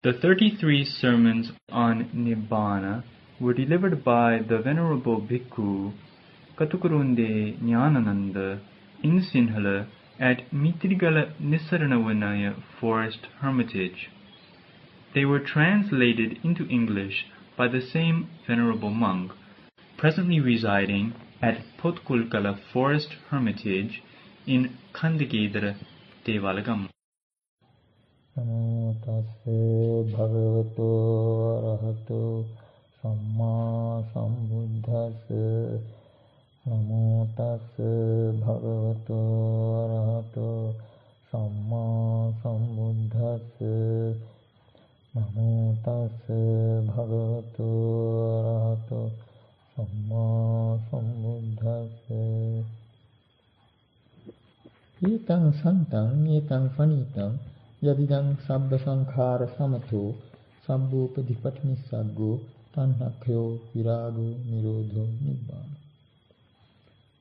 The 33 sermons on Nibbana were delivered by the Venerable Bhikkhu Katukurunde Nanananda in Sinhala at Mitrigala Nisaranavanaya Forest Hermitage. They were translated into English by the same Venerable monk, presently residing at Potkulkala Forest Hermitage in Kandagedara Devalagam. Namo tassa bhagavato arahato samma sambuddhassa. Namo tassa bhagavato arahato samma sambuddhassa. Namo tassa bhagavato arahato samma sambuddhassa. Etang santang etang fanitang yadidang sabba sankhara samato sabbopadipatinissaggo tanhakyo virago nirodho nibbana.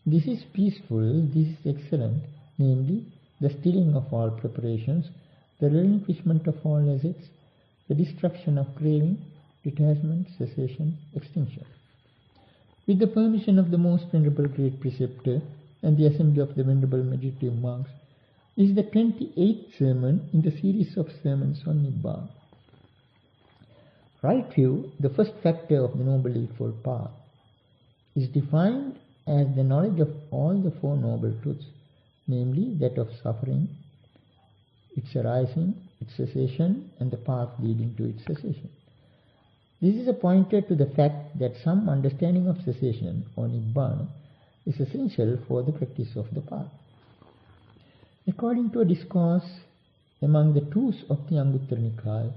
This is peaceful, this is excellent, namely the stilling of all preparations, the relinquishment of all assets, the destruction of craving, detachment, cessation, extinction. With the permission of the most venerable great preceptor and the assembly of the venerable meditative monks, this is the 28th sermon in the series of sermons on Nibbana. Right view, the first factor of the Noble Eightfold Path, is defined as the knowledge of all the Four Noble Truths, namely that of suffering, its arising, its cessation, and the path leading to its cessation. This is a pointer to the fact that some understanding of cessation or Nibbana is essential for the practice of the path. According to a discourse among the Twos of the Anguttara Nikaya,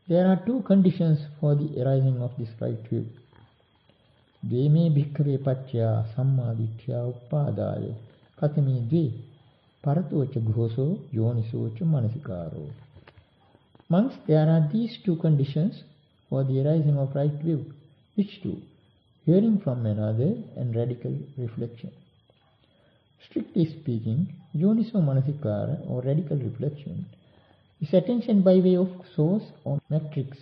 there are two conditions for the arising of this right view. Deme bhikkhave paccaya sammaditthya uppadaya katame dve paratocha ghoso yonisocha manasikaro. Monks, there are these two conditions for the arising of right view. Which two? Hearing from another and radical reflection. Strictly speaking, yoniso manasikara or radical reflection is attention by way of source or matrix.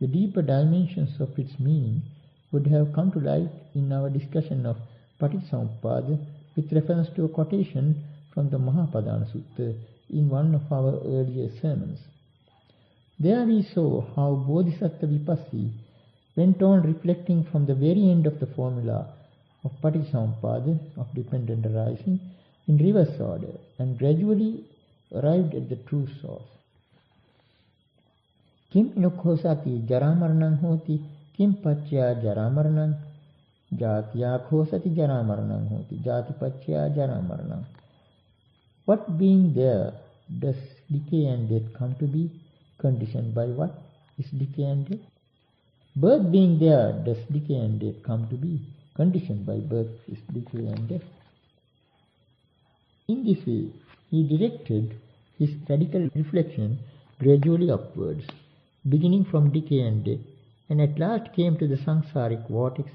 The deeper dimensions of its meaning would have come to light in our discussion of Paticcasamuppada with reference to a quotation from the Mahapadana Sutta in one of our earlier sermons. There we saw how Bodhisattva Vipassi went on reflecting from the very end of the formula of Paticcasamuppada, of dependent arising, in reverse order, and gradually arrived at the true source. Kim inukhosati jaramaranam hoti, kim paccaya jaramaranam, jatiya khosati jaramaranam hoti, jati paccaya jaramaranam. What being there does decay and death come to be? Conditioned by what is decay and death? Birth being there does decay and death come to be? Conditioned by birth is decay and death. In this way, he directed his radical reflection gradually upwards, beginning from decay and death, and at last came to the samsaric vortex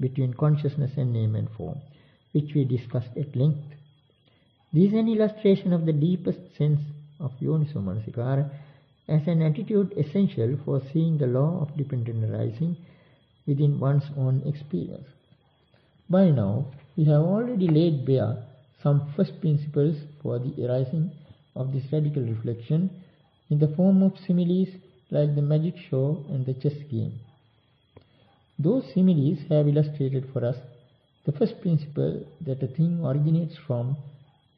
between consciousness and name and form, which we discussed at length. This is an illustration of the deepest sense of yoniso manasikara as an attitude essential for seeing the law of dependent arising within one's own experience. By now, we have already laid bare some first principles for the arising of this radical reflection in the form of similes like the magic show and the chess game. Those similes have illustrated for us the first principle that a thing originates from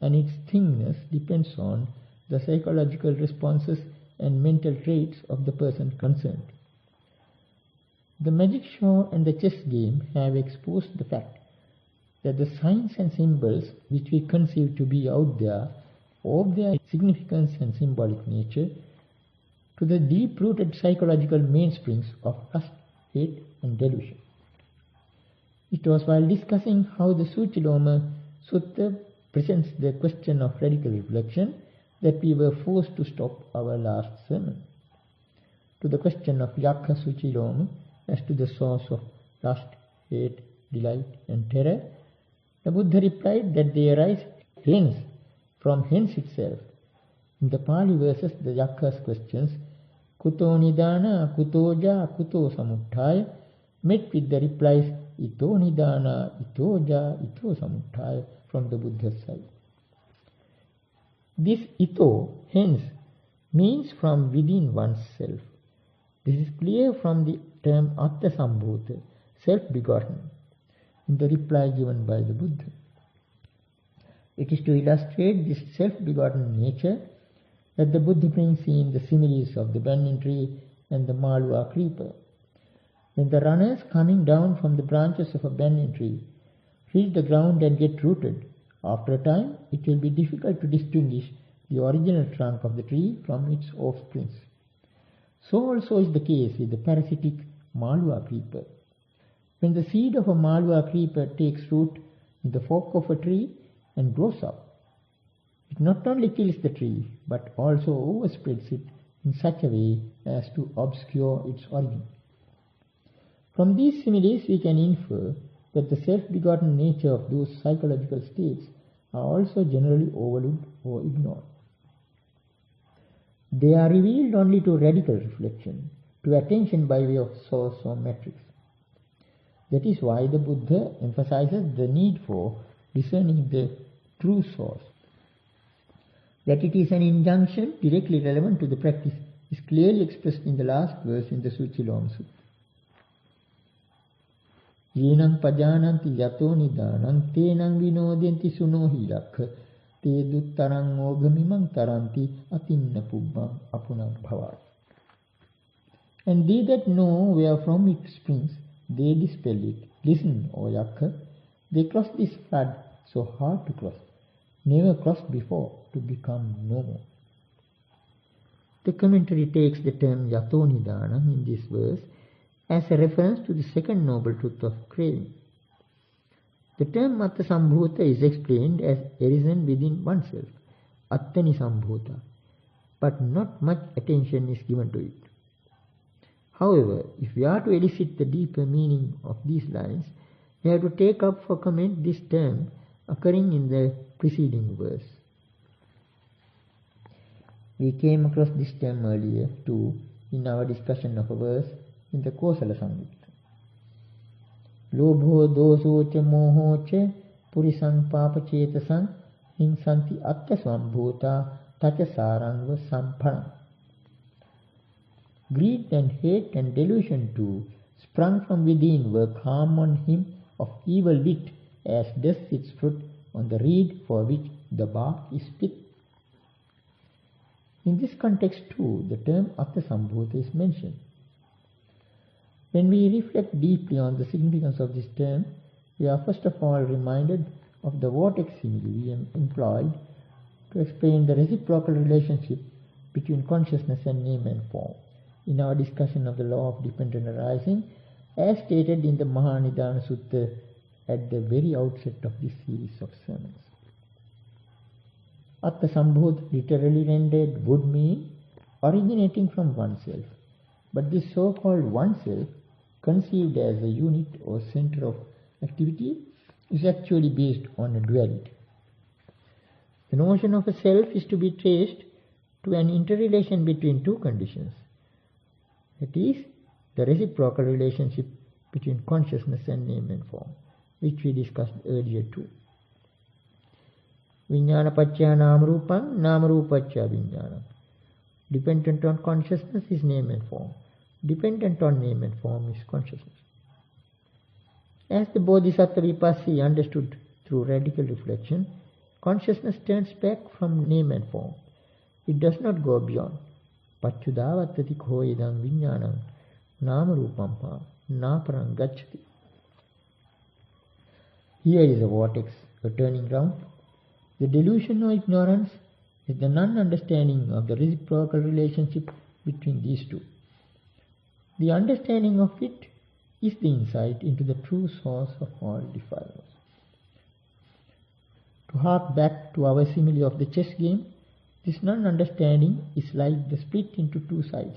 and its thingness depends on the psychological responses and mental traits of the person concerned. The magic show and the chess game have exposed the fact that the signs and symbols which we conceive to be out there owe their significance and symbolic nature to the deep-rooted psychological mainsprings of lust, hate and delusion. It was while discussing how the Suchiloma Sutta presents the question of radical reflection that we were forced to stop our last sermon. To the question of Yakha Suchiloma as to the source of lust, hate, delight and terror, the Buddha replied that they arise hence, from hence itself. In the Pali verses, the Yakha's questions Kuto nidana, kuto ja, kuto samuttaya, met with the replies ito nidana, ito ja, ito samuttaya from the Buddha's side. This ito, hence, means from within oneself. This is clear from the term atta sambhuta, self-begotten, in the reply given by the Buddha. It is to illustrate this self-begotten nature that the Buddha brings in the similes of the banyan tree and the malwa creeper. When the runners coming down from the branches of a banyan tree reach the ground and get rooted, after a time it will be difficult to distinguish the original trunk of the tree from its offsprings. So also is the case with the parasitic malwa creeper. When the seed of a malwa creeper takes root in the fork of a tree and grows up, it not only kills the tree, but also overspreads it in such a way as to obscure its origin. From these similes we can infer that the self-begotten nature of those psychological states are also generally overlooked or ignored. They are revealed only to radical reflection, to attention by way of source or matrix. That is why the Buddha emphasizes the need for discerning the true source. That it is an injunction directly relevant to the practice is clearly expressed in the last verse in the Suchilom Sutta. Yenang pajananti yato nidanang tenang vinodyanti sunohi yakha te duttarang ogamimang taranti atinna pubbam apunang bhavat. And they that know where from it springs, they dispel it. Listen, O yakha, they cross this flood so hard to cross, never crossed before, to become no more. The commentary takes the term yato nidanam in this verse as a reference to the second noble truth of craving. The term atta sambhuta is explained as arisen within oneself, attani sambhuta, but not much attention is given to it. However, if we are to elicit the deeper meaning of these lines, we have to take up for comment this term occurring in the preceding verse. We came across this term earlier too in our discussion of a verse in the Kosala Samyutta. Lobho doso cha moho cha purisang papachetasang hinsanti atta sambhuta tacha sarangva samphanam. Greed and hate and delusion too, sprung from within, work harm on him of evil wit, as does its fruit on the reed for which the bark is split. In this context too, the term atta sambhuta is mentioned. When we reflect deeply on the significance of this term, we are first of all reminded of the vortex simile we employed to explain the reciprocal relationship between consciousness and name and form in our discussion of the law of dependent arising, as stated in the Mahanidana Sutta at the very outset of this series of sermons. Atta Sambhuta, literally rendered, would mean originating from oneself, but this so-called oneself, conceived as a unit or center of activity, is actually based on a duality. The notion of a self is to be traced to an interrelation between two conditions, that is, the reciprocal relationship between consciousness and name and form, which we discussed earlier too. Vijnana pacca nama rupam, nama rupacca vijnana. Dependent on consciousness is name and form. Dependent on name and form is consciousness. As the Bodhisattva Vipassi understood through radical reflection, consciousness turns back from name and form. It does not go beyond. Pacchudavattati khoidam vijnanam nama rupam ha naparang gacchati. Here is a vortex, a turning round. The delusion or ignorance is the non-understanding of the reciprocal relationship between these two. The understanding of it is the insight into the true source of all defilements. To hark back to our simile of the chess game, this non-understanding is like the split into two sides.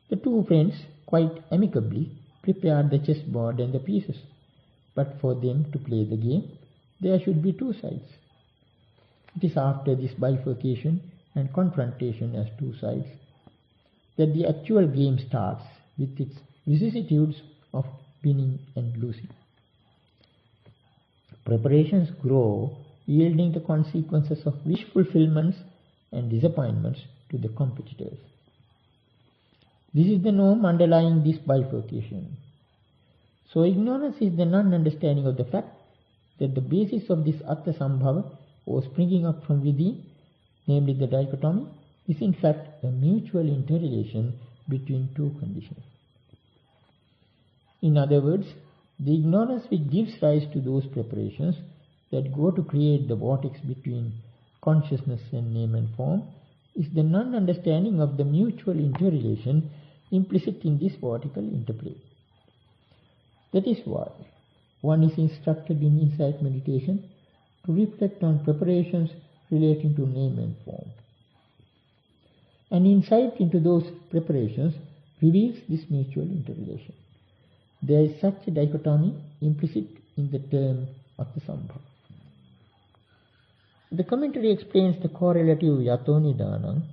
The two friends, quite amicably, prepared the chessboard and the pieces, but for them to play the game, there should be two sides. It is after this bifurcation and confrontation as two sides that the actual game starts with its vicissitudes of winning and losing. Preparations grow, yielding the consequences of wish fulfillments and disappointments to the competitors. This is the norm underlying this bifurcation. So ignorance is the non-understanding of the fact that the basis of this Atta Sambhava, or springing up from within, namely the dichotomy, is in fact a mutual interrelation between two conditions. In other words, the ignorance which gives rise to those preparations that go to create the vortex between consciousness and name and form is the non-understanding of the mutual interrelation implicit in this vertical interplay. That is why one is instructed in insight meditation to reflect on preparations relating to name and form. And insight into those preparations reveals this mutual interrelation. There is such a dichotomy implicit in the term Atta Sambhava. The commentary explains the correlative yato nidanam,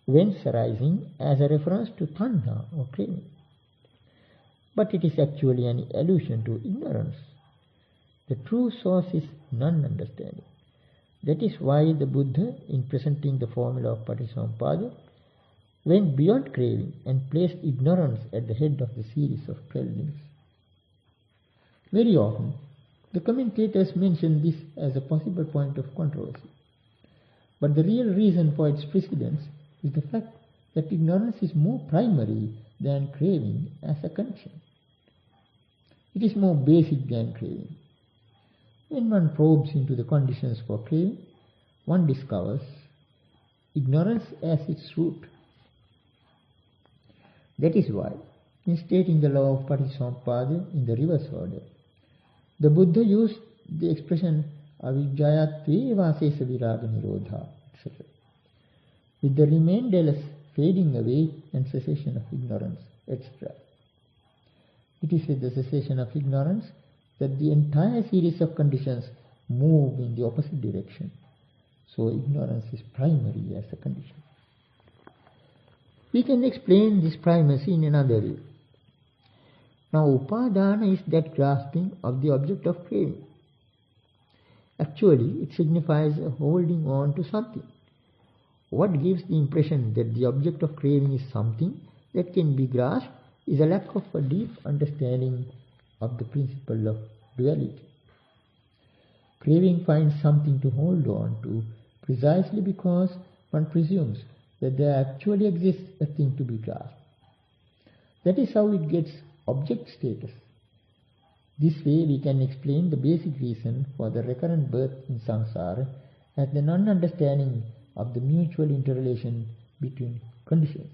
whence arising, as a reference to tanha or craving. But it is actually an allusion to ignorance. The true source is non-understanding. That is why the Buddha, in presenting the formula of Patisampada, went beyond craving and placed ignorance at the head of the series of 12 links. Very often, the commentators mention this as a possible point of controversy. But the real reason for its precedence is the fact that ignorance is more primary than craving as a condition. It is more basic than craving. When one probes into the conditions for craving, one discovers ignorance as its root. That is why, in stating the law of Patisampada in the reverse order, the Buddha used the expression avijjayatve vasesa viraga nirodha, etc., with the remainderless fading away and cessation of ignorance, etc. It is with the cessation of ignorance that the entire series of conditions move in the opposite direction. So ignorance is primary as a condition. We can explain this primacy in another way. Now, upadana is that grasping of the object of craving. Actually, it signifies a holding on to something. What gives the impression that the object of craving is something that can be grasped is a lack of a deep understanding of the principle of duality. Craving finds something to hold on to precisely because one presumes that there actually exists a thing to be grasped. That is how it gets object status. This way we can explain the basic reason for the recurrent birth in samsara as the non-understanding of the mutual interrelation between conditions.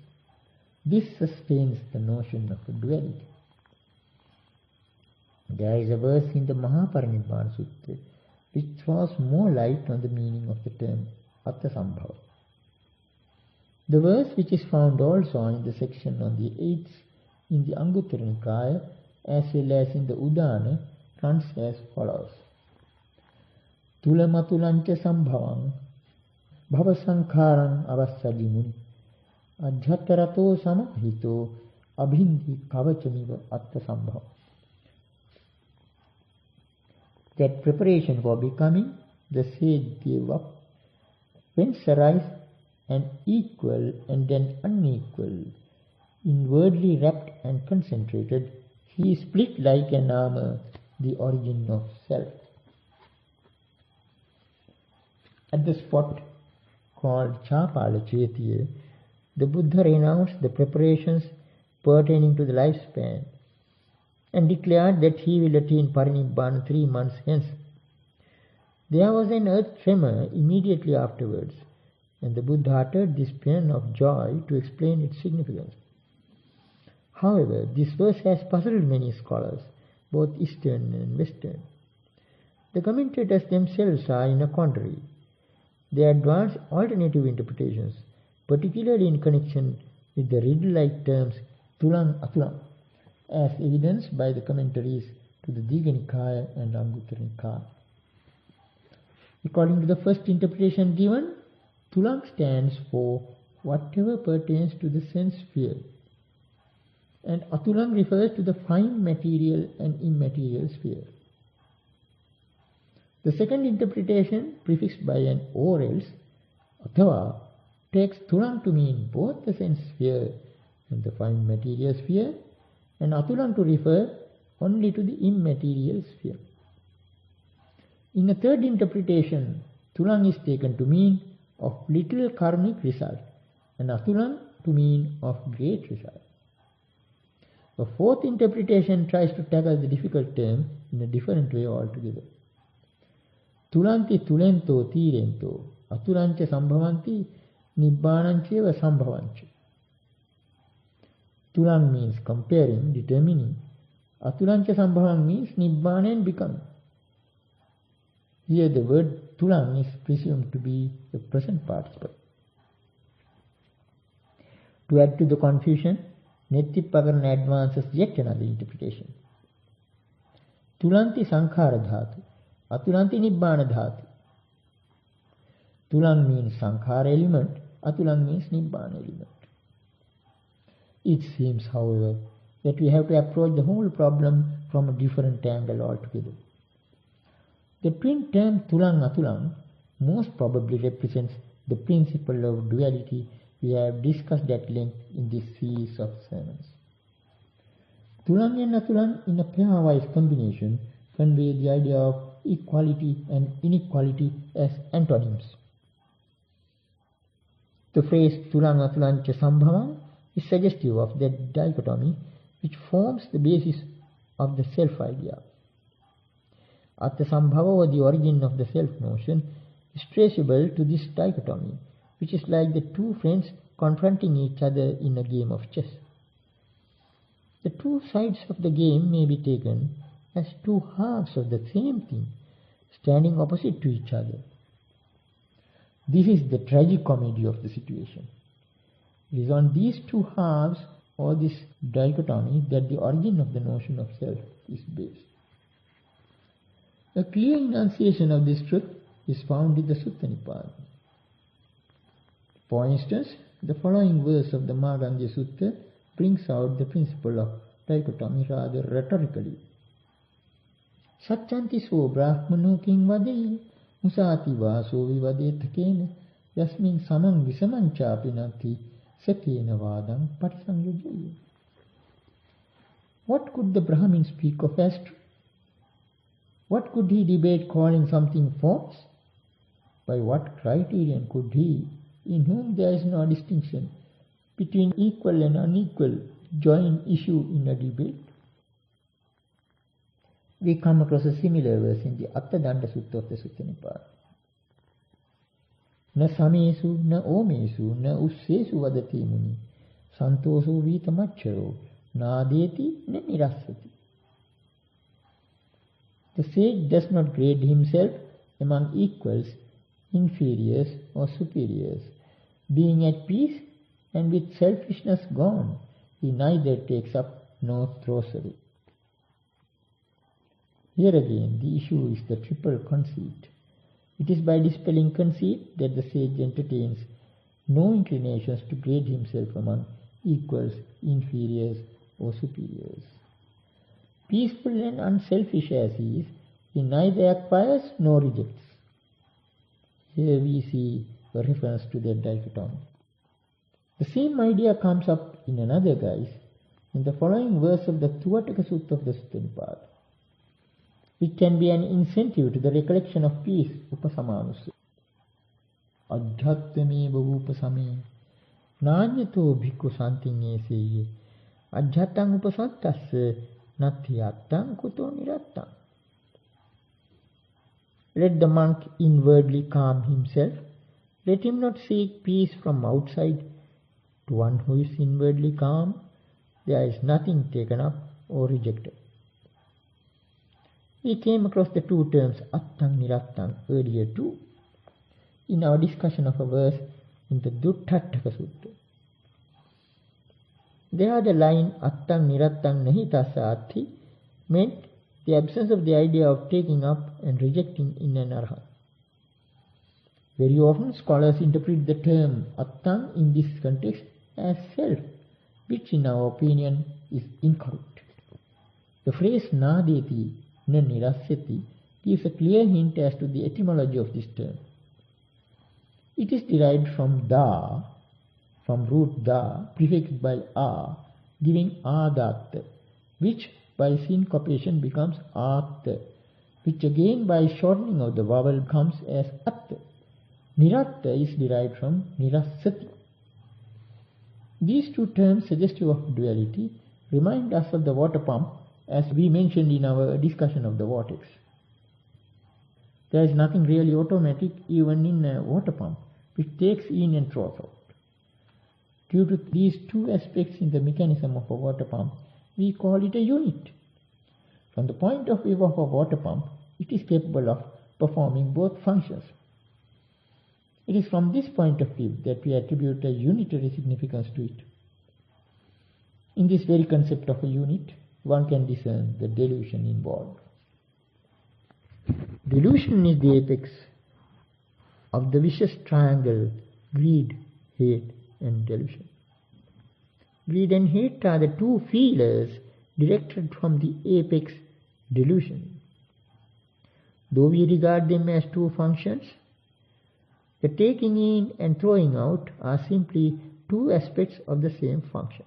This sustains the notion of duality. There is a verse in the Mahaparinibbana Sutra which throws more light on the meaning of the term Atta Sambhava. The verse, which is found also in the section on the 8th in the Anguttara Nikaya as well as in the Udana, runs as follows. Tulamatulancha sambhavam bhavasankharam avassajimuni adhyatarato samahito abhindi kavachamiva atta sambhava. That preparation for becoming, the sage gave up, whence arise an equal and an unequal, inwardly wrapped and concentrated, he split like an armor, the origin of self. At the spot called Chapala Chetiya, the Buddha renounced the preparations pertaining to the lifespan and declared that he will attain Parinibbana 3 months hence. There was an earth tremor immediately afterwards, and the Buddha uttered this paean of joy to explain its significance. However, this verse has puzzled many scholars, both Eastern and Western. The commentators themselves are in a quandary. They advance alternative interpretations, particularly in connection with the riddle-like terms tulang atulang, as evidenced by the commentaries to the Digha Nikaya and Anguttara Nikaya. According to the first interpretation given, tulang stands for whatever pertains to the sense sphere. And atulang refers to the fine material and immaterial sphere. The second interpretation, prefixed by an or else, athava, takes tulang to mean both the sense sphere and the fine material sphere, and atulang to refer only to the immaterial sphere. In the third interpretation, tulang is taken to mean of little karmic result, and atulang to mean of great result. The fourth interpretation tries to tackle the difficult term in a different way altogether. Tulanti tulento tirento, atulancha sambhavanti, nibbanancheva sambhavancha. Tulang means comparing, determining. Atulancha sambhavan means nibbana and becoming. Here the word tulang is presumed to be the present participle. To add to the confusion, Nettipakarana advances yet another interpretation. Tulanti sankhara dhatu, atulanti nibbana dhatu. Tulang means sankhara element, atulang means nibbana element. It seems, however, that we have to approach the whole problem from a different angle altogether. The twin term tulang atulang most probably represents the principle of duality we have discussed at length in this series of sermons. Tulang and atulang in a pairwise combination convey the idea of equality and inequality as antonyms. The phrase tulang atulancha sambhavam is suggestive of that dichotomy which forms the basis of the self-idea. Atta sambhava, or the origin of the self-notion, is traceable to this dichotomy, which is like the two friends confronting each other in a game of chess. The two sides of the game may be taken as two halves of the same thing, standing opposite to each other. This is the tragicomedy of the situation. It is on these two halves, or this dichotomy, that the origin of the notion of self is based. A clear enunciation of this truth is found in the Sutta Nibbana. For instance, the following verse of the Magandhya Sutta brings out the principle of dichotomy rather rhetorically. Satchanti so brahmano king vadei, musati vaso vivadeta kena, yasmin samang visamang chapinati, sakena vadam patisangyojaye. What could the Brahmin speak of as truth? What could he debate calling something false? By what criterion could he, in whom there is no distinction between equal and unequal, join issue in a debate? We come across a similar verse in the Attadanda Sutta of the Sutta Nibbana. Na samesu, na omesu, na ussesu vadati muni, santosu vitamacharo, na adeti, na nirassati. The sage does not grade himself among equals, inferiors or superiors. Being at peace and with selfishness gone, he neither takes up nor throws away. Here again the issue is the triple conceit. It is by dispelling conceit that the sage entertains no inclinations to grade himself among equals, inferiors or superiors. Peaceful and unselfish as he is, he neither acquires nor rejects. Here we see a reference to that dichotomy. The same idea comes up in another guise in the following verse of the Tuvataka Sutta of the Sutta Nibbana. It can be an incentive to the recollection of peace, upasamanusu. Adhyattameva upasame, nanyato bhikkhu santinyeseye, adhyattam upasantassa, natthiyattam kuto nirattam. Let the monk inwardly calm himself. Let him not seek peace from outside. To one who is inwardly calm, there is nothing taken up or rejected. We came across the two terms attang nirattam earlier too, in our discussion of a verse in the Dutthattaka Sutta. There the line attang nirattam nahi tassa atti meant the absence of the idea of taking up and rejecting in an arhat. Very often scholars interpret the term attam in this context as self, which in our opinion is incorrect. The phrase nadeti na nirasyati gives a clear hint as to the etymology of this term. It is derived from da, from root da, prefixed by a, giving adatta, which by syncopation becomes atta, which again by shortening of the vowel comes as atta. Niratta is derived from nirassati. These two terms suggestive of duality remind us of the water pump as we mentioned in our discussion of the vortex. There is nothing really automatic even in a water pump, which takes in and throws out. Due to these two aspects in the mechanism of a water pump, we call it a unit. From the point of view of a water pump, it is capable of performing both functions. It is from this point of view that we attribute a unitary significance to it. In this very concept of a unit, one can discern the delusion involved. Delusion is the apex of the vicious triangle greed, hate, and delusion. Greed and hate are the two feelers directed from the apex delusion. Though we regard them as two functions, the taking in and throwing out are simply two aspects of the same function.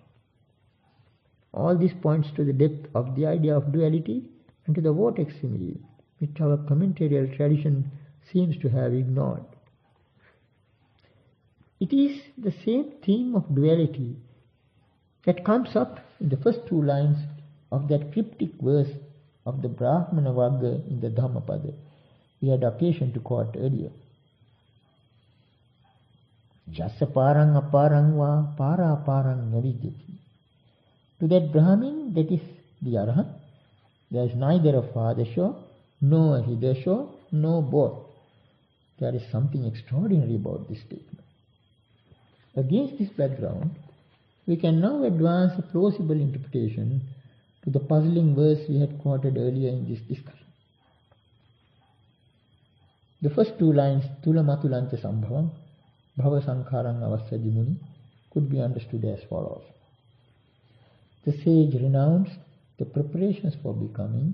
All this points to the depth of the idea of duality and to the vortex simile, which our commentarial tradition seems to have ignored. It is the same theme of duality that comes up in the first two lines of that cryptic verse of the Brahmana Vagga in the Dhammapada we had occasion to quote earlier. Jasa parang aparang va para parang navidyati. To that Brahmin, that is the Arahant, there is neither a farther shore, nor a hither shore, nor both. There is something extraordinary about this statement. Against this background, we can now advance a plausible interpretation to the puzzling verse we had quoted earlier in this discussion. The first two lines, Tulamatulanta Sambhavam, Bhava Sankharang Avasyadi Muni, could be understood as follows. The sage renounced the preparations for becoming,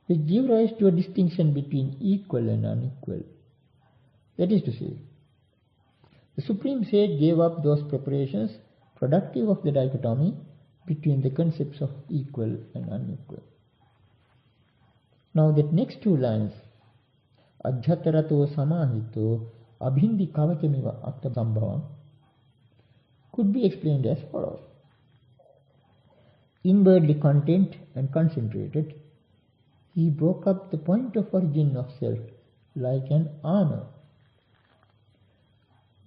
which give rise to a distinction between equal and unequal. That is to say, the Supreme Sage gave up those preparations productive of the dichotomy between the concepts of equal and unequal. Now that next two lines, Ajjhatarato Samahito Abhindi Kavachamiva Atta Sambhavam, could be explained as follows. Inwardly content and concentrated, he broke up the point of origin of self like an armor.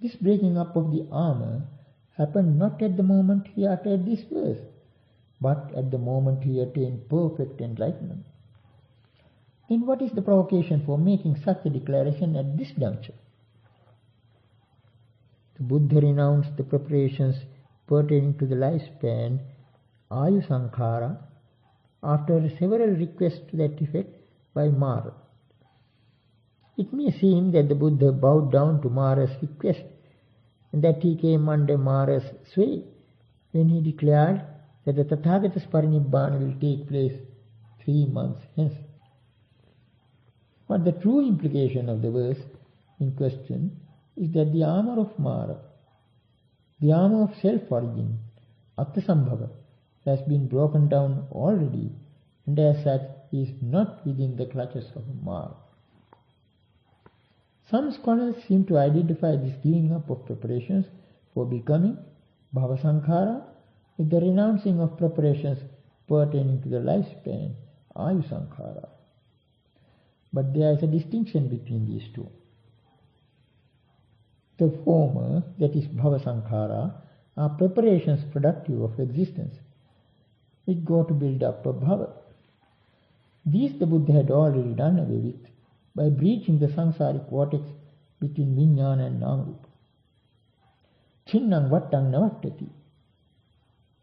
This breaking up of the armor happened not at the moment he uttered this verse, but at the moment he attained perfect enlightenment. Then what is the provocation for making such a declaration at this juncture? The Buddha renounced the preparations pertaining to the lifespan, Ayu Sankhara, after several requests to that effect by Mara. It may seem that the Buddha bowed down to Mara's request and that he came under Mara's sway when he declared that the Tathagata's Parinibbana will take place 3 months hence. But the true implication of the verse in question is that the armor of Mara, the armor of self-origin, Attasambhava, has been broken down already, and as such is not within the clutches of Mara. Some scholars seem to identify this giving up of preparations for becoming, Bhava Sankhara, with the renouncing of preparations pertaining to the lifespan, Ayu Sankhara. But there is a distinction between these two. The former, that is Bhava Sankhara, are preparations productive of existence, which go to build up a bhava. These the Buddha had already done away with by breaching the samsaric vortex between Vijnana and Namarupa. Chinnang vattang navattati.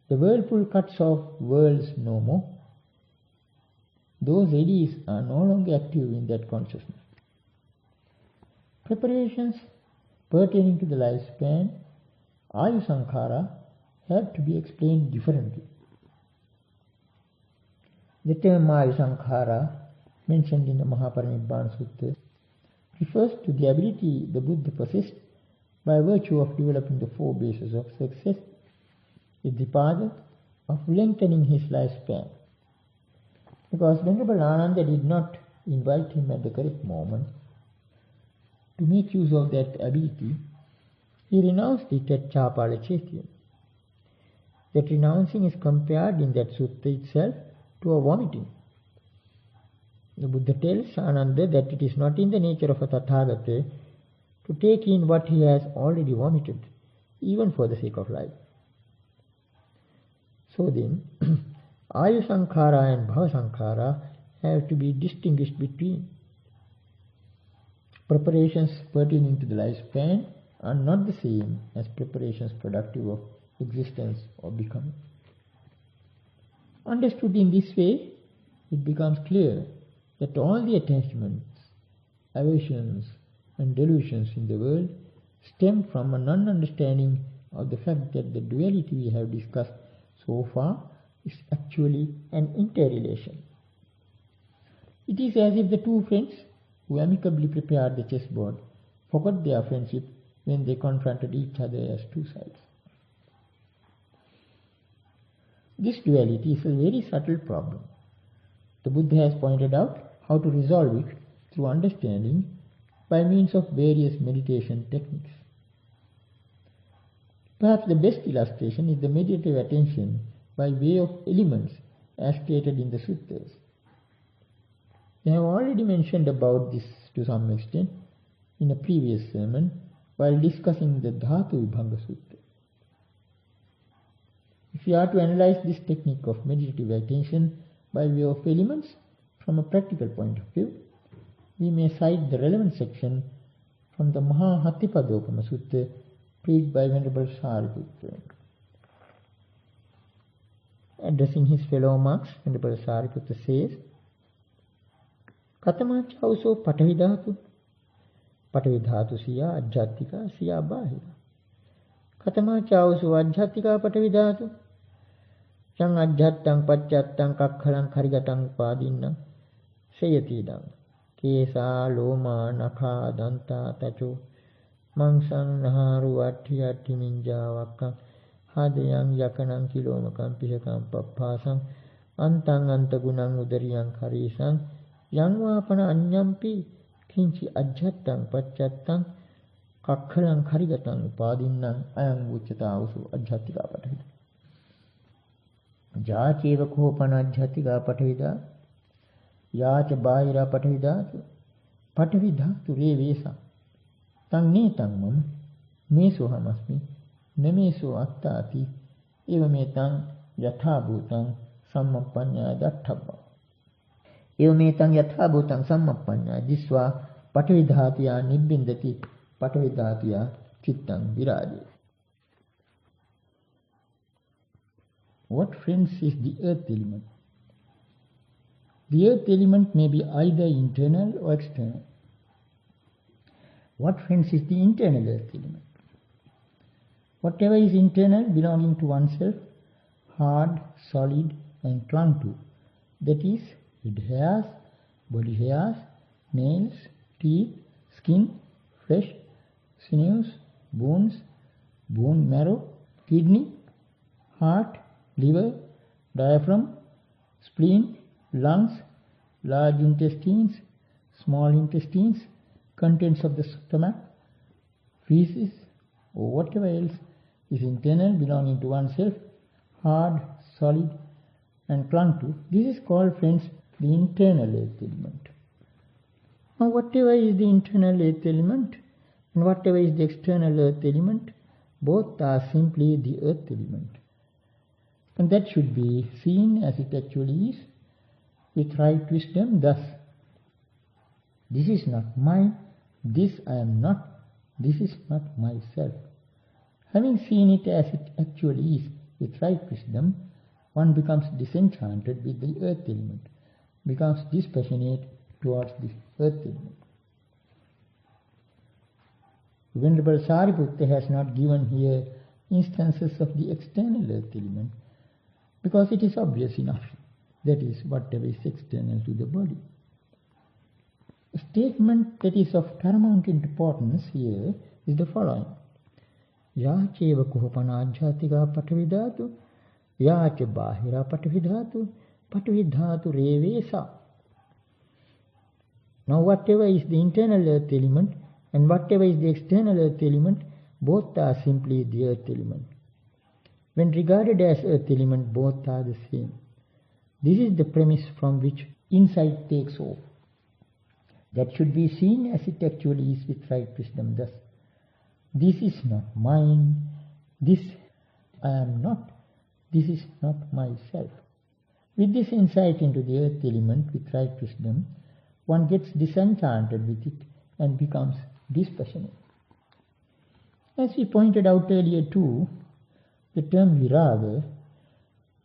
The whirlpool cuts off worlds no more. Those eddies are no longer active in that consciousness. Preparations pertaining to the lifespan, Ayu Sankhara, have to be explained differently. The term Ayu Sankhara, mentioned in the Mahaparinibbana Sutta, refers to the ability the Buddha possessed by virtue of developing the four bases of success, with the path of lengthening his lifespan. Because Venerable Nanananda did not invite him at the correct moment to make use of that ability, he renounced it at Chapala Chaitya. That renouncing is compared in that sutta itself to a vomiting. The Buddha tells Ananda that it is not in the nature of a Tathagata to take in what he has already vomited, even for the sake of life. So then, Ayu Sankhara and Bhava Sankhara have to be distinguished between. Preparations pertaining to the lifespan are not the same as preparations productive of existence or becoming. Understood in this way, it becomes clear that all the attachments, aversions, and delusions in the world stem from a non-understanding of the fact that the duality we have discussed so far is actually an interrelation. It is as if the two friends who amicably prepared the chessboard forgot their friendship when they confronted each other as two sides. This duality is a very subtle problem. The Buddha has pointed out how to resolve it through understanding by means of various meditation techniques. Perhaps the best illustration is the meditative attention by way of elements as stated in the suttas. I have already mentioned about this to some extent in a previous sermon while discussing the Dhatu Vibhanga Sutta. If we are to analyze this technique of meditative attention by way of elements from a practical point of view, we may cite the relevant section from the Mahahattipadokama Sutta preached by Venerable Sariputta. Addressing his fellow monks, Venerable Sariputta says, Katamacha uso patavidhatu, patavidhatu siya ajjatika siya bahira. Katamacha uso ajjatika patavidhatu, yang ajjattang paccattang kakhalang karigatang padinnang, sayatidang, kesa loma nakha danta tacho, mangsang naharu atti atti minjavakkang, hadayang yakanang kilomakang pisakang pappasang, antang antagunang udariyang karisang, yang wapana anyampi kinchi ajjattang paccattang kakhalang karigatang padinnang ayang uccata usu ajjattika patavida. Jacheva kohapana ajjatika patavida, yacha bahira patavidatu, patavidhatu revesa, tang netang mam, meso hamasmi, nemeso attati, evametang yathabhutang sammapanya datthabha. Evametang yathabhutang sammapanya disva patavidhatiya nibbindati patavidhatiya chittang virade. What, friends, is the earth element? The earth element may be either internal or external. What, friends, is the internal earth element? Whatever is internal belonging to oneself, hard, solid, and clung to, that is, head hairs, body hairs, nails, teeth, skin, flesh, sinews, bones, bone marrow, kidney, heart, liver, diaphragm, spleen, lungs, large intestines, small intestines, contents of the stomach, feces, or whatever else is internal belonging to oneself, hard, solid, and clung to. This is called, friends, the internal earth element. Now, whatever is the internal earth element and whatever is the external earth element, both are simply the earth element. And that should be seen as it actually is, with right wisdom, thus: this is not mine, this I am not, this is not myself. Having seen it as it actually is, with right wisdom, one becomes disenchanted with the earth element, becomes dispassionate towards the earth element. Venerable Sariputta has not given here instances of the external earth element because it is obvious enough. That is, whatever is external to the body. A statement that is of paramount importance here is the following. Yacheva kuhapana jhatika patavidhatu, yacha bahira patavidhatu, patavidhatu revesa. Now whatever is the internal earth element and whatever is the external earth element, both are simply the earth element. When regarded as earth element, both are the same. This is the premise from which insight takes off. That should be seen as it actually is with right wisdom. Thus, this is not mine, this I am not, this is not myself. With this insight into the earth element with right wisdom, one gets disenchanted with it and becomes dispassionate. As we pointed out earlier too, the term viraga,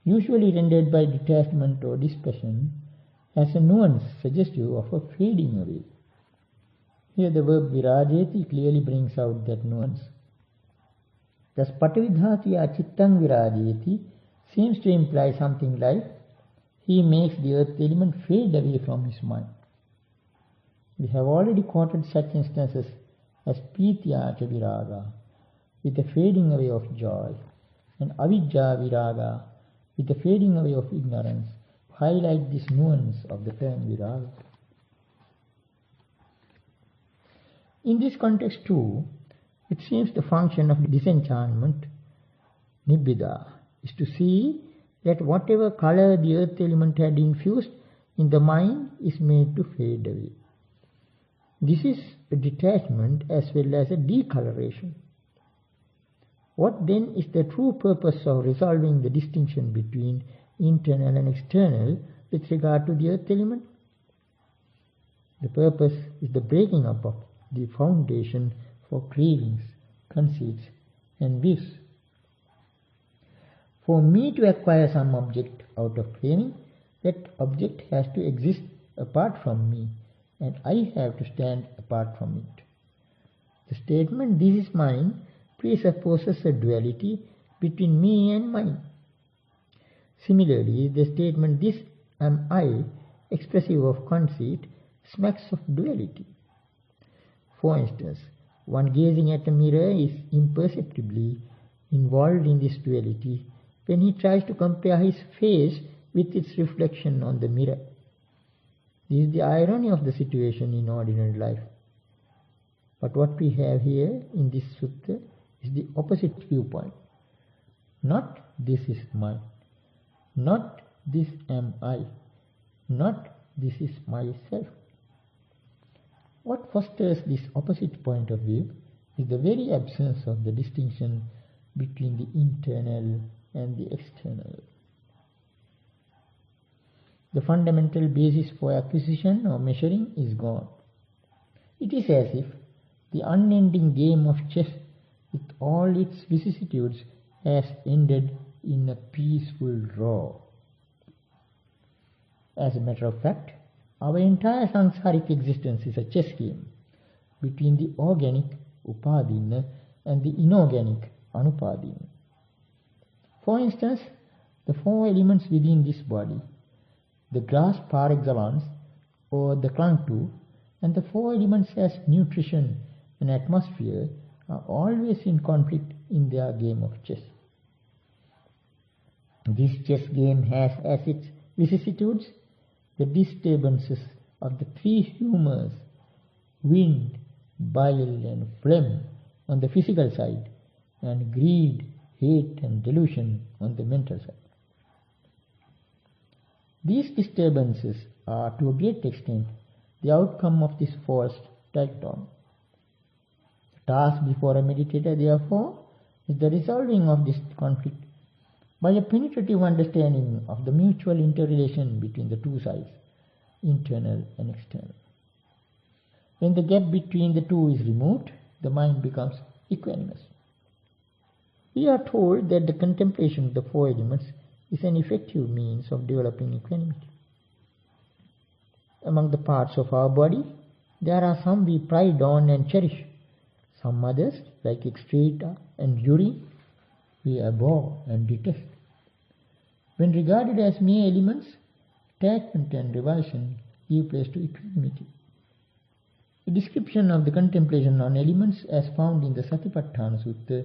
usually rendered by detachment or dispassion, has a nuance suggestive of a fading away. Here the verb virajeti clearly brings out that nuance. Thus patavidhatya chittang virajeti seems to imply something like he makes the earth element fade away from his mind. We have already quoted such instances as pityacha viraga, with the fading away of joy, and avijja viraga, with the fading away of ignorance, highlight this nuance of the term viraga. In this context too, it seems the function of disenchantment, nibbida, is to see that whatever color the earth element had infused in the mind is made to fade away. This is a detachment as well as a decoloration. What then is the true purpose of resolving the distinction between internal and external with regard to the earth element? The purpose is the breaking up of the foundation for cravings, conceits, and wish. For me to acquire some object out of craving, that object has to exist apart from me, and I have to stand apart from it. The statement, "this is mine," presupposes a duality between me and mine. Similarly, the statement, "this am I," expressive of conceit, smacks of duality. For instance, one gazing at a mirror is imperceptibly involved in this duality when he tries to compare his face with its reflection on the mirror. This is the irony of the situation in ordinary life. But what we have here in this sutta is the opposite viewpoint. Not "this is mine," not "this am I," not "this is myself." What fosters this opposite point of view is the very absence of the distinction between the internal and the external. The fundamental basis for acquisition or measuring is gone. It is as if the unending game of chess with all its vicissitudes has ended in a peaceful draw. As a matter of fact, our entire samsaric existence is a chess game between the organic upadina and the inorganic anupadina. For instance, the four elements within this body, the grass par excellence or the clung to, and the four elements as nutrition and atmosphere are always in conflict in their game of chess. This chess game has as its vicissitudes the disturbances of the three humors, wind, bile and phlegm on the physical side, and greed, hate and delusion on the mental side. These disturbances are to a great extent the outcome of this false dichotomy. The task before a meditator, therefore, is the resolving of this conflict by a penetrative understanding of the mutual interrelation between the two sides, internal and external. When the gap between the two is removed, the mind becomes equanimous. We are told that the contemplation of the four elements is an effective means of developing equanimity. Among the parts of our body, there are some we pride on and cherish, Some others, like excreta and urine, we abhor and detest. When regarded as mere elements, attachment and revulsion give place to equanimity. A description of the contemplation on elements as found in the Satipatthana Sutta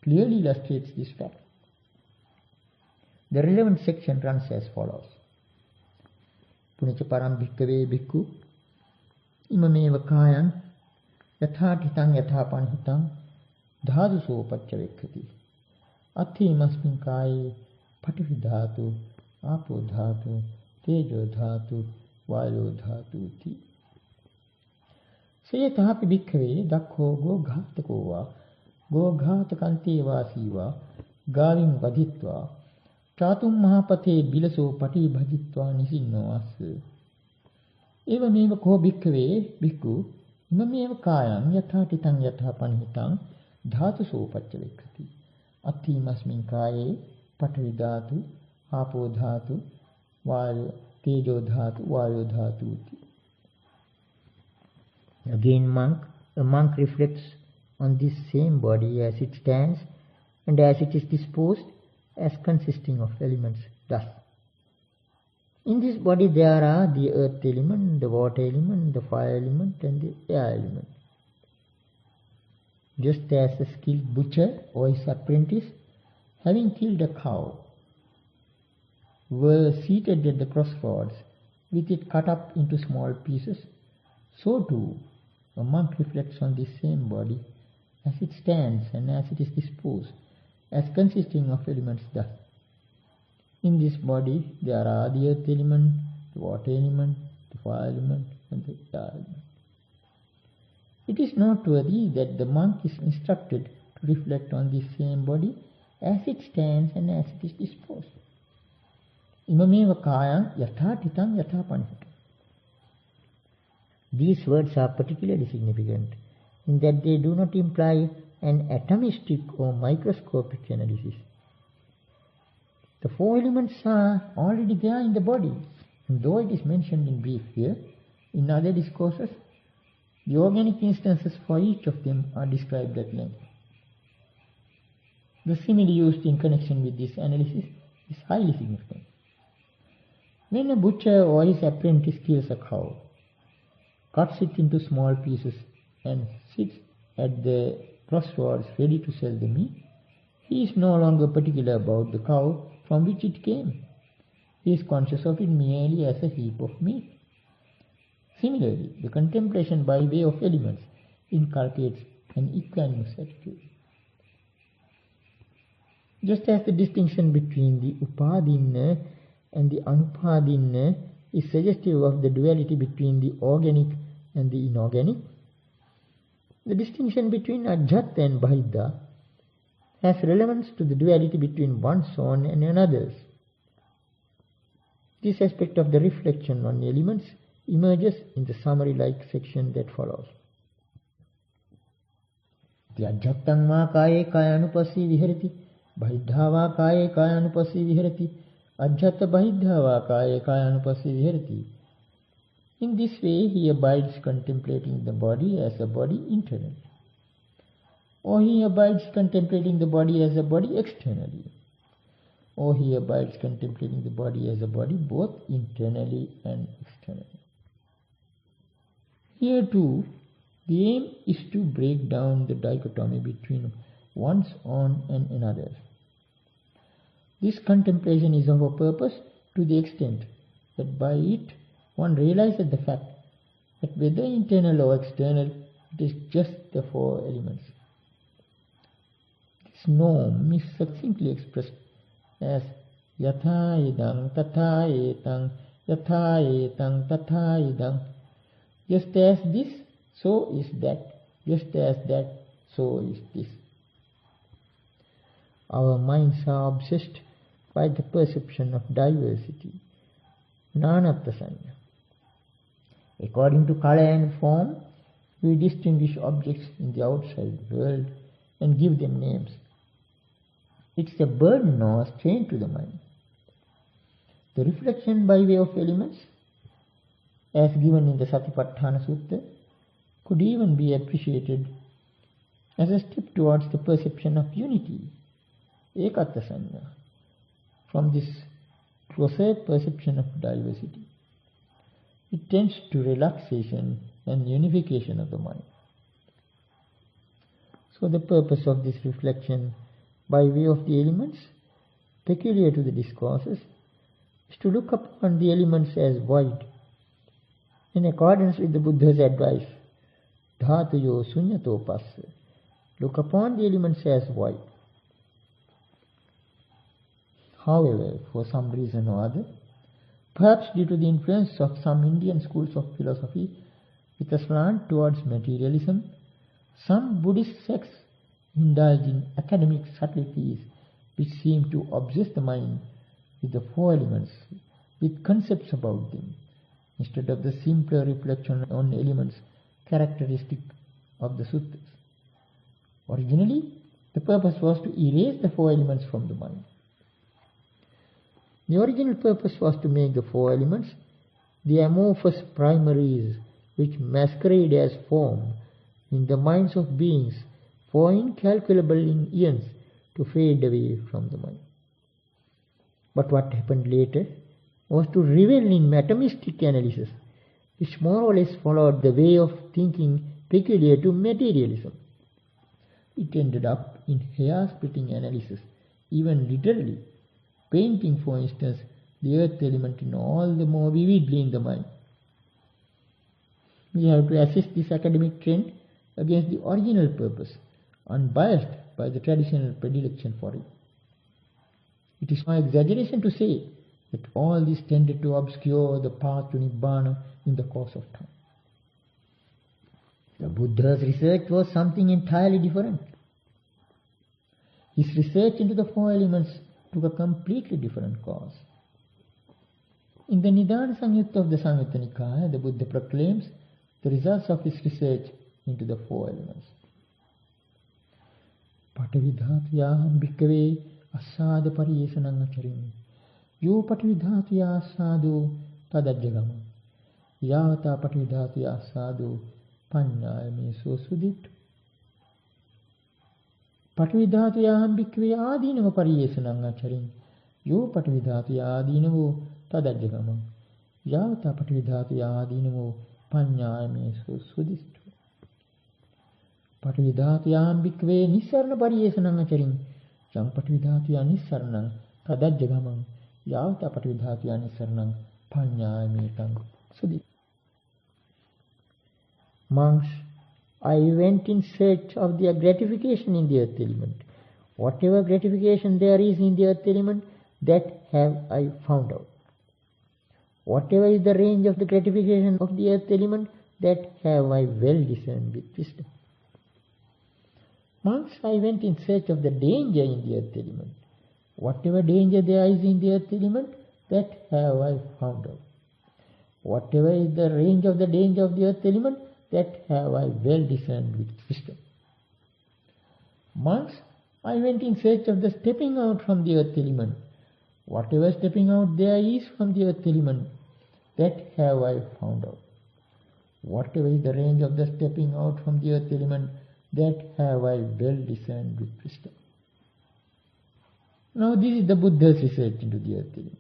clearly illustrates this fact. The relevant section runs as follows. Punacha param bhikkave bhikkhu imameva kayan yathātitang yathāpanhitam dhātuso paccavekkhati athi masmin kāye pativi dhātu āpo dhātu tejo dhātu vayo dhātu ti. Sayathapi bhikkave dakho go ghātako va go ghātakante vāsī va gāvim vadhitva Chatum mahapate bilaso pati bhajitva nisinno as. Evameva ko bhikkave bhikkhu imameva kāyam yathātitang yathāpanhitam dhātuso paccavekkhati. Atti masmin kāye patavi dhātu, āpo dhātu, vayo, tejo dhātu, vayo dhātu. Again a monk reflects on this same body as it stands and as it is disposed as consisting of elements thus. In this body there are the earth element, the water element, the fire element and the air element. Just as a skilled butcher or his apprentice, having killed a cow, were seated at the crossroads with it cut up into small pieces, so too a monk reflects on this same body as it stands and as it is disposed, as consisting of elements thus. In this body there are the earth element, the water element, the fire element and the air element. It is noteworthy that the monk is instructed to reflect on this same body as it stands and as it is disposed. Imameva kāyam yathātitang yathāpanhitam. These words are particularly significant in that they do not imply an atomistic or microscopic analysis. The four elements are already there in the body, and though it is mentioned in brief here, in other discourses, the organic instances for each of them are described at length. The simile used in connection with this analysis is highly significant. When a butcher or his apprentice kills a cow, cuts it into small pieces and sits at the crossroads ready to sell the meat, he is no longer particular about the cow from which it came. He is conscious of it merely as a heap of meat. Similarly, the contemplation by way of elements inculcates an equanimous attitude. Just as the distinction between the upadinna and the anupadinna is suggestive of the duality between the organic and the inorganic, the distinction between ajjhat and bahiddha has relevance to the duality between one's own and another's. This aspect of the reflection on elements emerges in the summary-like section that follows. Ajjhattam va kāye kāyanupassi viharati, bahiddha va kāye kāyanupassi viharati, ajjhata bahiddha va kāye kāyanupassi viharati. In this way he abides contemplating the body as a body internally, or he abides contemplating the body as a body externally, or he abides contemplating the body as a body both internally and externally. Here too, the aim is to break down the dichotomy between one's own and another's. This contemplation is of a purpose to the extent that by it one realizes the fact that whether internal or external, it is just the four elements. This norm is succinctly expressed as yatha idam tatha etang, yatha etang tatha idam. Just as this, so is that. Just as that, so is this. Our minds are obsessed by the perception of diversity, nanattasanya. According to color and form, we distinguish objects in the outside world and give them names. It's a burden or a strain to the mind. The reflection by way of elements, as given in the Satipatthana Sutta, could even be appreciated as a step towards the perception of unity, ekata sanya, from this closer perception of diversity. It tends to relaxation and unification of the mind. So the purpose of this reflection by way of the elements peculiar to the discourses is to look upon the elements as void, in accordance with the Buddha's advice, dhatuyo sunyato passa, look upon the elements as void. However, for some reason or other, perhaps due to the influence of some Indian schools of philosophy with a slant towards materialism, some Buddhist sects indulge in academic subtleties which seem to obsess the mind with the four elements, with concepts about them, instead of the simpler reflection on elements characteristic of the suttas. Originally, the purpose was to erase the four elements from the mind. The original purpose was to make the four elements the amorphous primaries which masquerade as form in the minds of beings for incalculable eons to fade away from the mind. But what happened later was to revel in metaphysical analysis, which more or less followed the way of thinking peculiar to materialism. It ended up in hair-splitting analysis, even literally, painting, for instance, the earth element in all the more vividly in the mind. We have to assess this academic trend against the original purpose, unbiased by the traditional predilection for it. It is no exaggeration to say that all this tended to obscure the path to Nibbana in the course of time. The Buddha's research was something entirely different. His research into the four elements took a completely different course. In the Nidana Samyutta of the Samyutta Nikaya, the Buddha proclaims the results of his research into the four elements. Patavidhatuyaham bhikkave asada pariyesanam acharim. Yo patavidhatuya asadu tadajjagama. Yavata patavidhatuya asadu panyayame so sudit. Patavidhatuyaham bhikkave adinava pariyesanam acharim. Yo patavidhatuya adinavo tadajjagama. Yavata patavidhatuya adinavo panyayame so sudit. Patavidhatuyam bhikkave nissarana pariyesanam acharim. Yang patavidhatuya nissarana tadajjagamam. Yavata patavidhatuya nissarana panyayame tang sudit. Monks, I went in search of their gratification in the earth element. Whatever gratification there is in the earth element, that have I found out. Whatever is the range of the gratification of the earth element, that have I well discerned with wisdom. Monks, I went in search of the danger in the earth element. Whatever danger there is in the earth element, that have I found out. Whatever is the range of the danger of the earth element, that have I well discerned with wisdom. Monks, I went in search of the stepping out from the earth element. Whatever stepping out there is from the earth element, that have I found out. Whatever is the range of the stepping out from the earth element, that have I well discerned with wisdom. Now this is the Buddha's research into the earth element.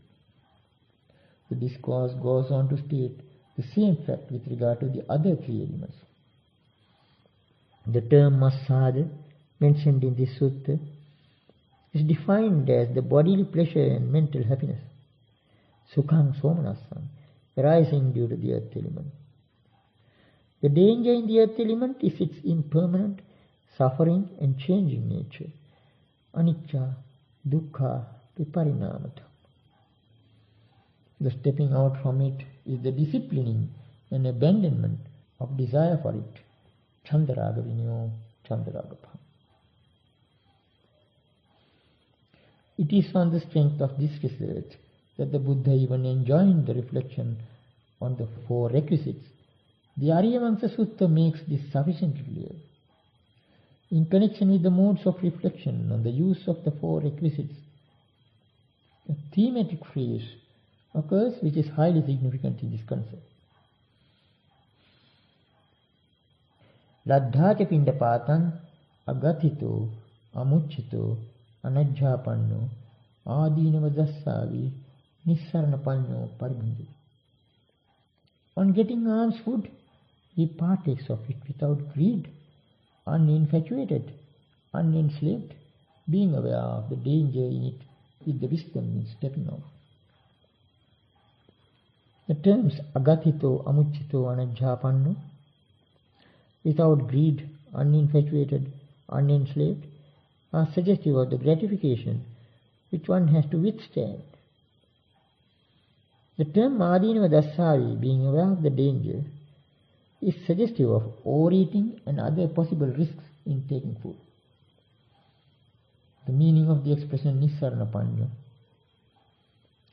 The discourse goes on to state the same fact with regard to the other three elements. The term masada, mentioned in this sutta, is defined as the bodily pleasure and mental happiness, sukhang somanasam, arising due to the earth element. The danger in the earth element is its impermanent, suffering and changing nature, anicca, dukkha, viparinamata. The stepping out from it is the disciplining and abandonment of desire for it, chandaraga vinyo, chandaragapha. It is on the strength of this research that the Buddha even enjoined the reflection on the four requisites. The Ariyavamsa Sutta makes this sufficiently clear. In connection with the modes of reflection on the use of the four requisites, a thematic phrase occurs which is highly significant in this concept. Laddhacha pindapatan agatito, amuccito, anajjapanno, adinava dassavi, nissaranapanno paribhindati. On getting alms food, he partakes of it without greed, uninfatuated, unenslaved, being aware of the danger in it with the wisdom in stepping out. The terms agatito, amuccito, anajjapanno, without greed, uninfatuated, unenslaved, are suggestive of the gratification which one has to withstand. The term adinava dassavi, being aware of the danger, is suggestive of overeating and other possible risks in taking food. The meaning of the expression nissaranapanno,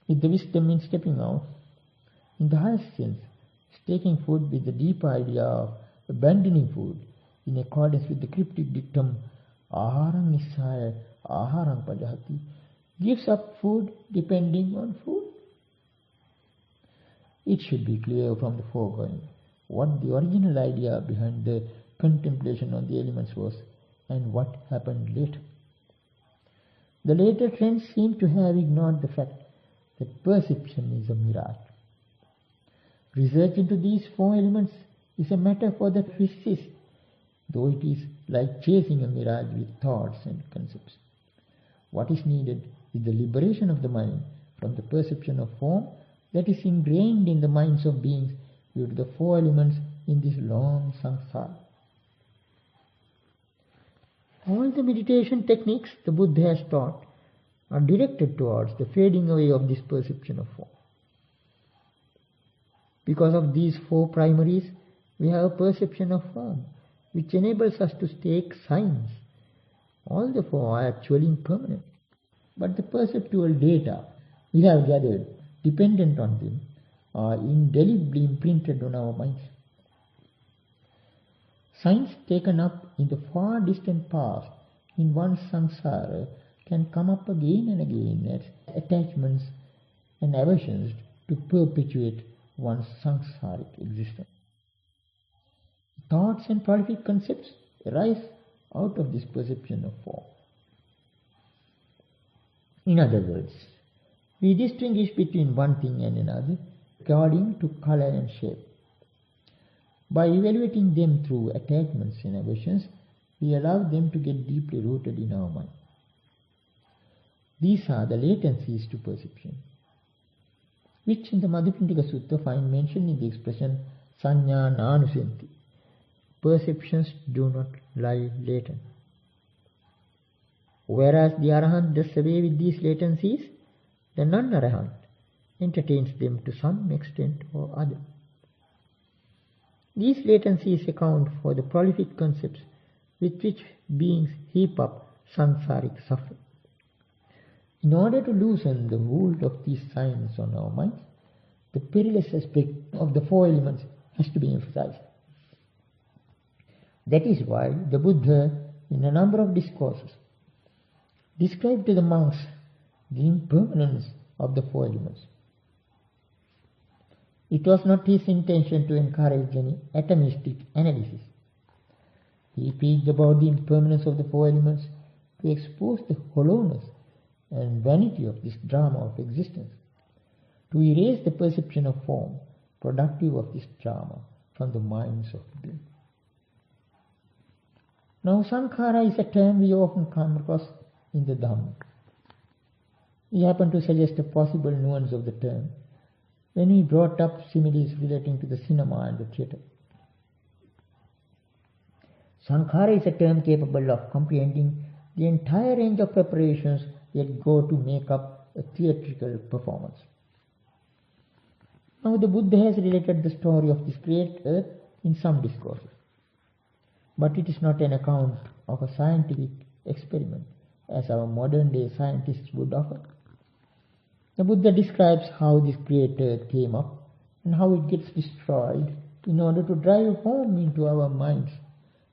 with the wisdom in stepping out, in the highest sense, is taking food with the deep idea of abandoning food in accordance with the cryptic dictum aharang nissaya aharang pajahati, gives up food depending on food. It should be clear from the foregoing what the original idea behind the contemplation on the elements was and what happened later. The later trends seem to have ignored the fact that perception is a mirage. Research into these four elements is a matter for the physicist, though it is like chasing a mirage with thoughts and concepts. What is needed is the liberation of the mind from the perception of form that is ingrained in the minds of beings due to the four elements in this long samsara. All the meditation techniques the Buddha has taught are directed towards the fading away of this perception of form. Because of these four primaries, we have a perception of form, which enables us to take signs. All the four are actually impermanent, but the perceptual data we have gathered, dependent on them, are indelibly imprinted on our minds. Signs taken up in the far distant past in one's samsara can come up again and again as attachments and aversions to perpetuate one's samsaric existence. Thoughts and prolific concepts arise out of this perception of form. In other words, we distinguish between one thing and another according to color and shape. By evaluating them through attachments and aversions, we allow them to get deeply rooted in our mind. These are the latencies to perception, which in the Madhupindika Sutta find mentioned in the expression sanya nanusanti. Perceptions do not lie latent. Whereas the Arahant does away with these latencies, the non-Arahant entertains them to some extent or other. These latencies account for the prolific concepts with which beings heap up samsaric suffering. In order to loosen the hold of these signs on our minds, the perilous aspect of the four elements has to be emphasized. That is why the Buddha, in a number of discourses, described to the monks the impermanence of the four elements. It was not his intention to encourage any atomistic analysis. He preached about the impermanence of the four elements to expose the hollowness and vanity of this drama of existence, to erase the perception of form productive of this drama from the minds of the beings. Now, sankhara is a term we often come across in the Dhamma. We happen to suggest a possible nuance of the term when we brought up similes relating to the cinema and the theatre. Sankhara is a term capable of comprehending the entire range of preparations that go to make up a theatrical performance. Now, the Buddha has related the story of this great earth in some discourses, but it is not an account of a scientific experiment, as our modern day scientists would offer. The Buddha describes how this great earth came up and how it gets destroyed in order to drive home into our minds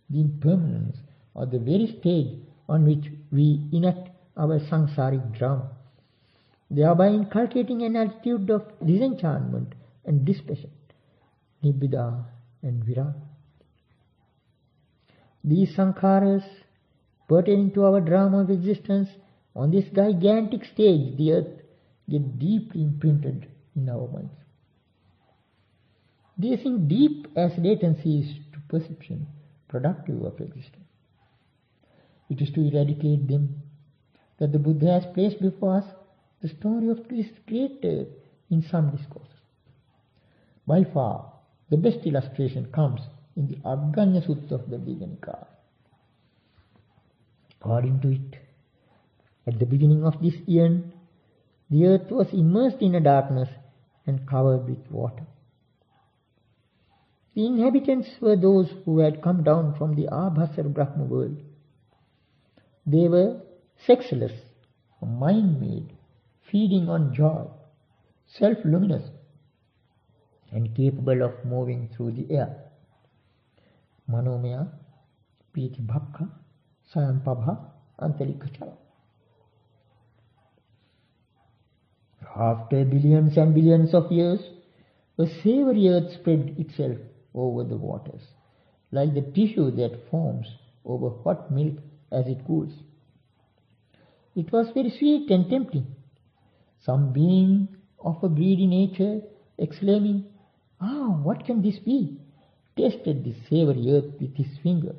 the impermanence or the very stage on which we enact our samsaric drama, thereby inculcating an attitude of disenchantment and displeasure, nibbida and viraga. These sankharas pertaining to our drama of existence on this gigantic stage, the earth, get deeply imprinted in our minds. They sink deep as latencies to perception, productive of existence. It is to eradicate them that the Buddha has placed before us the story of this great earth in some discourses. By far, the best illustration comes in the Aggañña Sutta of the Digha Nikaya. According to it, at the beginning of this eon, the earth was immersed in a darkness and covered with water. The inhabitants were those who had come down from the Abhasar Brahma world. They were sexless, mind-made, feeding on joy, self-luminous, and capable of moving through the air. Manomaya, Piti Bhakka, Sayampabha, Antarikachala. After billions and billions of years, a savory earth spread itself over the waters, like the tissue that forms over hot milk as it cools. It was very sweet and tempting. Some being of a greedy nature, exclaiming, what can this be?" tasted the savory earth with his finger.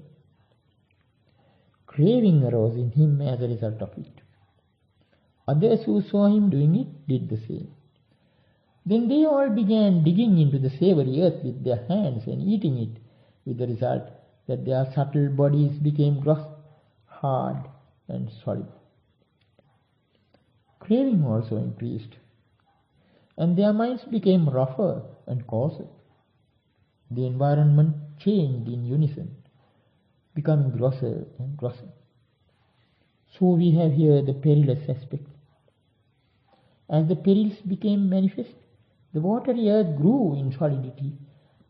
Craving arose in him as a result of it. Others who saw him doing it did the same. Then they all began digging into the savory earth with their hands and eating it, with the result that their subtle bodies became gross, hard, and solid. Craving also increased, and their minds became rougher and coarser. The environment changed in unison, becoming grosser and grosser. So we have here the perilous aspect. As the perils became manifest, the watery earth grew in solidity,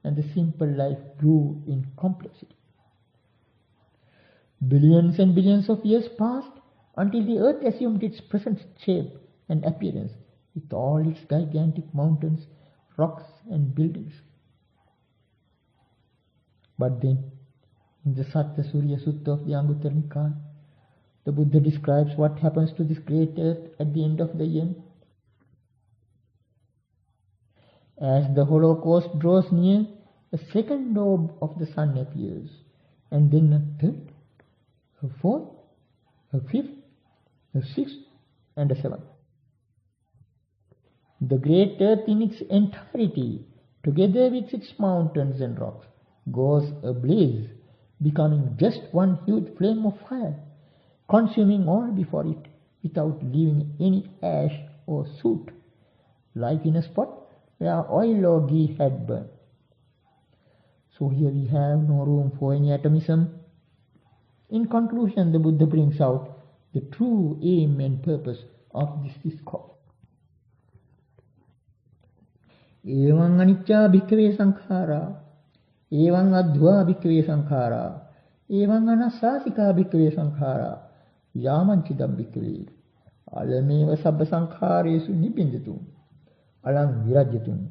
and the simple life grew in complexity. Billions and billions of years passed until the earth assumed its present shape and appearance with all its gigantic mountains, rocks and buildings. But then, in the Satya Surya Sutta of the Anguttara Nikaya, the Buddha describes what happens to this great earth at the end of the eon. As the Holocaust draws near, a second orb of the sun appears, and then a third, a fourth, a fifth, a sixth, and a seventh. The great earth in its entirety, together with its mountains and rocks, goes ablaze, becoming just one huge flame of fire, consuming all before it without leaving any ash or soot, like in a spot where oil or ghee had burned. So here we have no room for any atomism. In conclusion, the Buddha brings out the true aim and purpose of this discourse. Evaṁ anicca bhikkhave sankhara, evaṁ adhva bhikkhave sankhara, evaṁ anassāsika bhikkhave sankhara, yāmañcidam bhikkhave, alameva sabba sankharesu nibbindatum, alam virajyatum,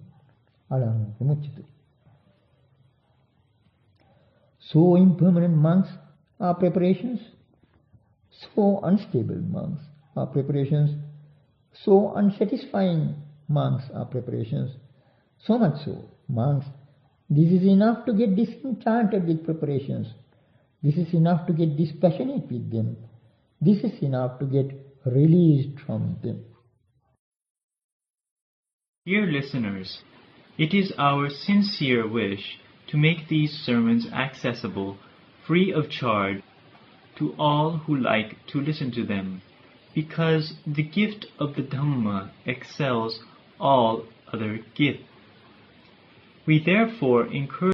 alam vimuccitum. So impermanent monks are preparations, so unstable monks are preparations, so unsatisfying monks are preparations. So much so, monks, this is enough to get disenchanted with preparations. This is enough to get dispassionate with them. This is enough to get released from them. Dear listeners, it is our sincere wish to make these sermons accessible, free of charge, to all who like to listen to them, because the gift of the Dhamma excels all other gifts. We therefore encourage